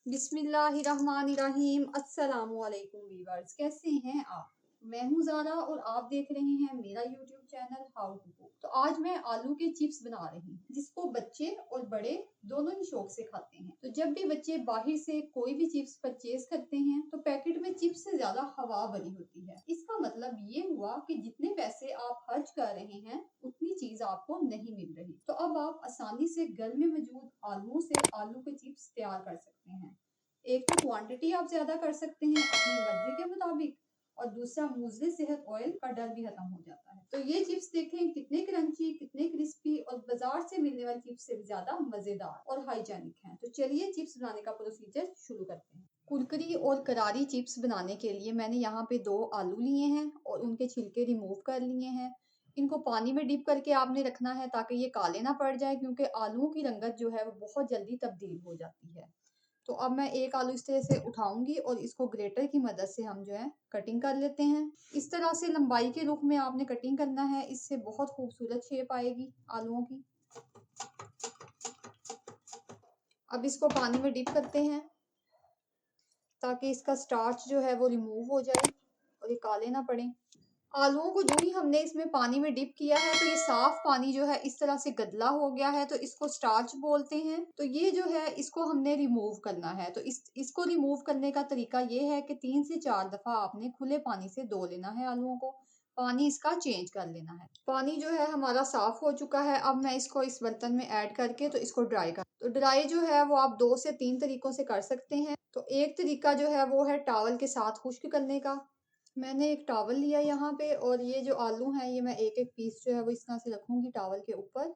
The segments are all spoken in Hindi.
बिस्मिल्लाहिर्रहमानिर्रहीम। अस्सलामुअलैकुम वीवर्स, कैसे हैं आप? मैं हूं ज़ारा और आप देख रहे हैं मेरा YouTube channel how to cook. तो आज मैं आलू के चिप्स बना रही हूँ, जिसको बच्चे और बड़े दोनों ही शौक से खाते हैं। तो जब भी बच्चे बाहर से कोई भी चिप्स परचेज करते हैं तो पैकेट में चिप्स से ज्यादा हवा भरी होती है। इसका मतलब ये हुआ कि जितने पैसे आप खर्च कर रहे हैं उतनी चीज आपको नहीं मिल रही। तो अब आप आसानी से घर में मौजूद आलू से आलू के चिप्स तैयार कर सकते हैं। एक तो क्वांटिटी आप ज्यादा कर सकते हैं अपनी मर्जी के मुताबिक, और दूसरा मुझे सेहत ऑयल का डर भी खत्म हो जाता है। तो ये चिप्स देखें कितने क्रंची, कितने क्रिस्पी और बाजार से मिलने वाली चिप्स से भी ज्यादा मजेदार और हाइजेनिक हैं। तो चलिए चिप्स बनाने का प्रोसीजर शुरू करते हैं। कुरकुरी और करारी चिप्स बनाने के लिए मैंने यहाँ पे 2 आलू लिए हैं और उनके छिलके रिमूव कर लिए हैं। इनको पानी में डिप करके आपने रखना है ताकि ये काले ना पड़ जाए, क्योंकि आलूओं की रंगत जो है वो बहुत जल्दी तब्दील हो जाती है। तो अब मैं एक आलू इस तरह से उठाऊंगी और इसको ग्रेटर की मदद से हम जो है कटिंग कर लेते हैं। इस तरह से लंबाई के रुख में आपने कटिंग करना है, इससे बहुत खूबसूरत शेप आएगी आलूओं की। अब इसको पानी में डिप करते हैं ताकि इसका स्टार्च जो है वो रिमूव हो जाए और ये काले ना पड़े। आलूओं को जो ही हमने इसमें पानी में डिप किया है तो ये साफ पानी जो है इस तरह से गदला हो गया है, तो इसको स्टार्च बोलते हैं। तो ये जो है इसको हमने रिमूव करना है। तो इसको रिमूव करने का तरीका ये है कि 3 से 4 दफा आपने खुले पानी से धो लेना है आलूओं को, पानी इसका चेंज कर लेना है। पानी जो है हमारा साफ हो चुका है। अब मैं इसको इस बर्तन में ऐड करके तो इसको ड्राई कर, तो ड्राई जो है वो आप 2 से 3 तरीकों से कर सकते हैं। तो एक तरीका जो है वो है टॉवल के साथ खुश्क करने का। मैंने एक टॉवल लिया यहाँ पे और ये जो आलू हैं ये मैं एक एक पीस जो है वो इस तरह से रखूंगी टॉवल के ऊपर।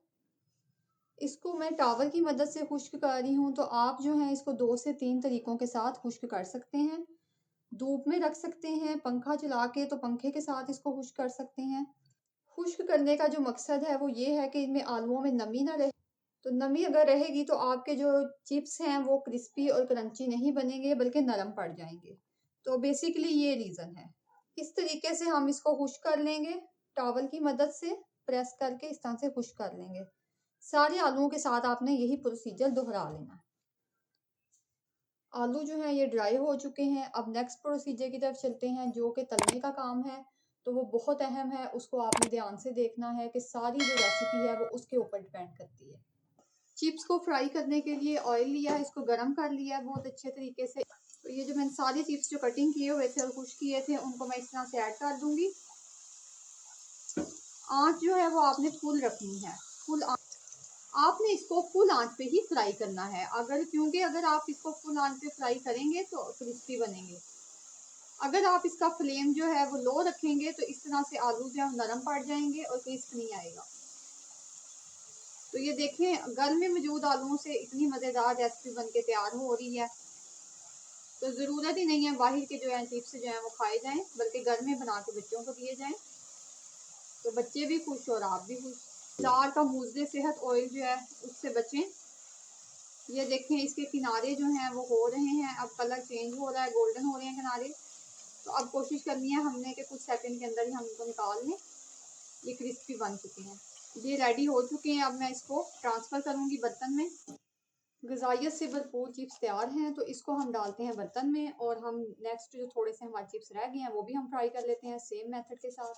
इसको मैं टॉवल की मदद से खुश्क कर रही हूँ। तो आप जो है इसको 2 से 3 तरीकों के साथ खुश्क कर सकते हैं। धूप में रख सकते हैं, पंखा चला के तो पंखे के साथ इसको खुश्क कर सकते हैं। खुश्क करने का जो मकसद है वो ये है कि इनमें आलूओं में नमी ना रहे। तो नमी अगर रहेगी तो आपके जो चिप्स हैं वो क्रिस्पी और क्रंची नहीं बनेंगे बल्कि नरम पड़ जाएंगे। तो बेसिकली ये रीज़न है। इस तरीके से हम इसको खुश्क कर लेंगे, टॉवल की मदद से प्रेस करके इस तरह से खुश्क कर लेंगे। सारे आलूओं के साथ आपने यही प्रोसीजर दोहरा लेना है। आलू जो है ये ड्राई हो चुके हैं। अब नेक्स्ट प्रोसीजर की तरफ चलते हैं जो कि तलने का काम है। तो वो बहुत अहम है, उसको आपने ध्यान से देखना है कि सारी जो रेसिपी है वो उसके ऊपर डिपेंड करती है। चिप्स को फ्राई करने के लिए ऑयल लिया है, इसको गर्म कर लिया है बहुत अच्छे तरीके से। तो ये जो मैंने सारे चिप्स जो कटिंग किए हुए थे और खुश किए थे उनको मैं इस तरह से ऐड कर दूंगी। आंच जो है वो आपने फुल रखनी है, फुल आपने इसको फुल आंच पे ही फ्राई करना है। क्योंकि अगर आप इसको फुल आंच पे फ्राई करेंगे तो क्रिस्पी बनेंगे। अगर आप इसका फ्लेम जो है वो लो रखेंगे तो इस तरह से आलू जो है नरम पड़ जाएंगे और क्रिस्प नहीं आएगा। तो ये देखें घर में मौजूद आलूओं से इतनी मज़ेदार रेसिपी बनके तैयार हो रही है। तो ज़रूरत ही नहीं है बाहर के जो है चिप्स जो है वो खाए जाएं, बल्कि घर में बना के बच्चों को दिए जाएं तो बच्चे भी खुश और आप भी खुश। जार का मुज़े सेहत ऑयल जो है उससे बचें। ये देखें इसके किनारे जो हैं वो हो रहे हैं, अब कलर चेंज हो रहा है, गोल्डन हो रहे हैं किनारे। तो अब कोशिश करनी है हमने कि कुछ सेकंड के अंदर ही हम इनको निकाल लें। ये क्रिस्पी बन चुके हैं, ये रेडी हो चुके हैं। अब मैं इसको ट्रांसफ़र करूँगी बर्तन में। ग़िज़ाइयत से भरपूर चिप्स तैयार हैं, तो इसको हम डालते हैं बर्तन में और हम नेक्स्ट जो थोड़े से हमारे चिप्स रह गए हैं वो भी हम फ्राई कर लेते हैं सेम मेथड के साथ।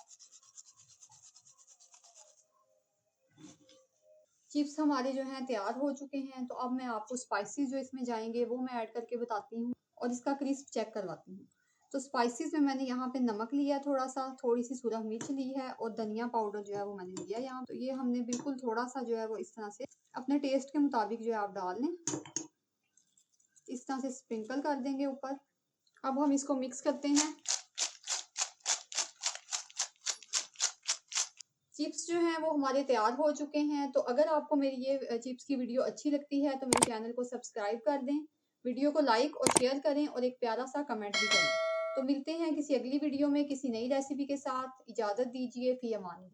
चिप्स हमारे जो हैं तैयार हो चुके हैं। तो अब मैं आपको स्पाइसेस जो इसमें जाएंगे वो मैं ऐड करके बताती हूँ और इसका क्रिस्प चेक करवाती हूँ। तो स्पाइसेस में मैंने यहाँ पे नमक लिया थोड़ा सा, थोड़ी सी सूरख मिर्च ली है और धनिया पाउडर जो है वो मैंने लिया यहाँ। तो ये हमने बिल्कुल थोड़ा सा जो है वो इस तरह से अपने टेस्ट के मुताबिक जो है आप डाल लें, इस तरह से स्प्रिंकल कर देंगे ऊपर। अब हम इसको मिक्स करते हैं। चिप्स जो हैं वो हमारे तैयार हो चुके हैं। तो अगर आपको मेरी ये चिप्स की वीडियो अच्छी लगती है तो मेरे चैनल को सब्सक्राइब कर दें, वीडियो को लाइक और शेयर करें और एक प्यारा सा कमेंट भी करें। तो मिलते हैं किसी अगली वीडियो में किसी नई रेसिपी के साथ। इजाज़त दीजिए, फी अमान।